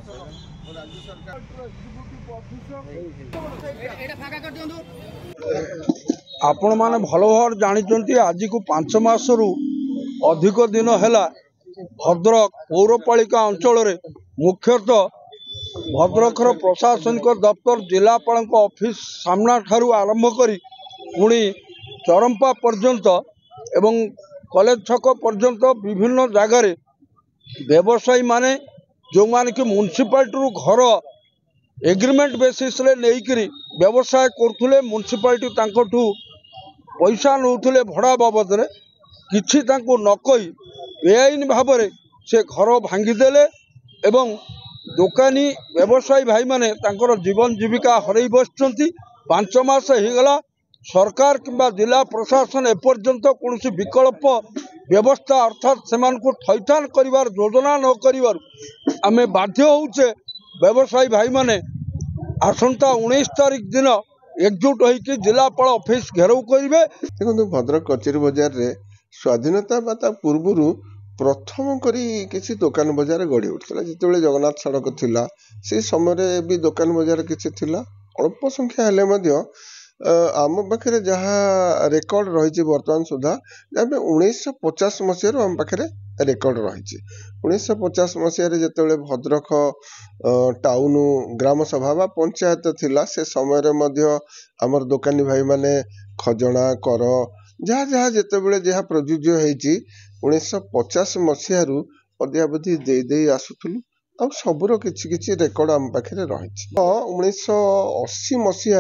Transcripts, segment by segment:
राज्य सरकार आपण माने भल भाव जानी आज को 5 मासरू अधिक दिन है भद्रक पौरपालिका अंचल मुख्यतः भद्रकर प्रशासनिक दफ्तर जिलापाल ऑफिस सामना ठारू आरंभ करी पुणी चरंपा पर्यंत एवं कॉलेज छक पर्यंत विभिन्न जगार व्यवसायी माने जो माने कि म्युनिसिपालिटी घर एग्रीमेंट बेसिस रे लेकरी व्यवसाय करथुले म्युनिसिपालिटी तांकोठू पैसा नौथुले भड़ा बाबद रे किछि तांको न कहि बेआईन भाव में से घर भांगीदेले एवं दुकानी व्यवसायी भाई माने तांकर जीवन जीविका हरई बसचंती 5 मास होगला सरकार किंबा जिला प्रशासन एपर्यंत कौन विकल्प व्यवस्था अर्थात से थैथान करिवार योजना न करिवार आमे बाध्य होउचे व्यवसायी भाई माने आसंता 19 तारीख दिन एकजुट होइकि जिलापाल ऑफिस घेराव करिवे। देखो भद्रक कचेरी बाजार रे स्वाधीनता बाता पूर्व प्रथम करी किसी दुकान बजार गढ़ी उठला जिते जगन्नाथ सड़क थिला से समय भी दुकान बजार किसी थिला अल्प संख्या हेले मध्य आम पाखे जहाँ रेकर्ड रही बर्तमान सुधा जहाँ 1950 मसीह आम पाखे रेकर्ड रही 1950 मसीह जिते भद्रक टाउन ग्राम सभा बा पंचायत थिला से समय आमर दुकानी भाई माने खजना कर जहाँ जहाँ जिते जहाँ प्रযোज्य होती 1950 मसीह अद्यावधि दे आसुलु आ सबूर कि रेकर्ड आम पाखे रही 1980 मसीह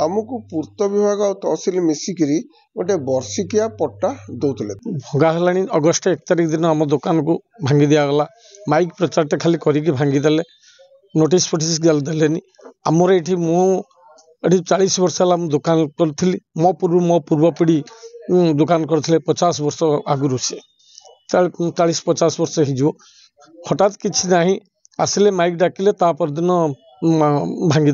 आमको पूर्त विभाग और तहसिल मिसिकी गोटे वर्षिकिया पट्टा दौले भंगा है अगस्ट 1 तारिख दिन आम दुकान को भांगी दिगला माइक प्रचार खाली करके भांगीदे नोटिस फोटिस देलेनी आमर ये मुझे 40 वर्ष है दुकान करी मो पूर्व पीढ़ी दुकान करते 50 वर्ष आगुरी से 40-50 वर्ष हो हठात किसी ना आसिले माइक डाकिले दिन भांगी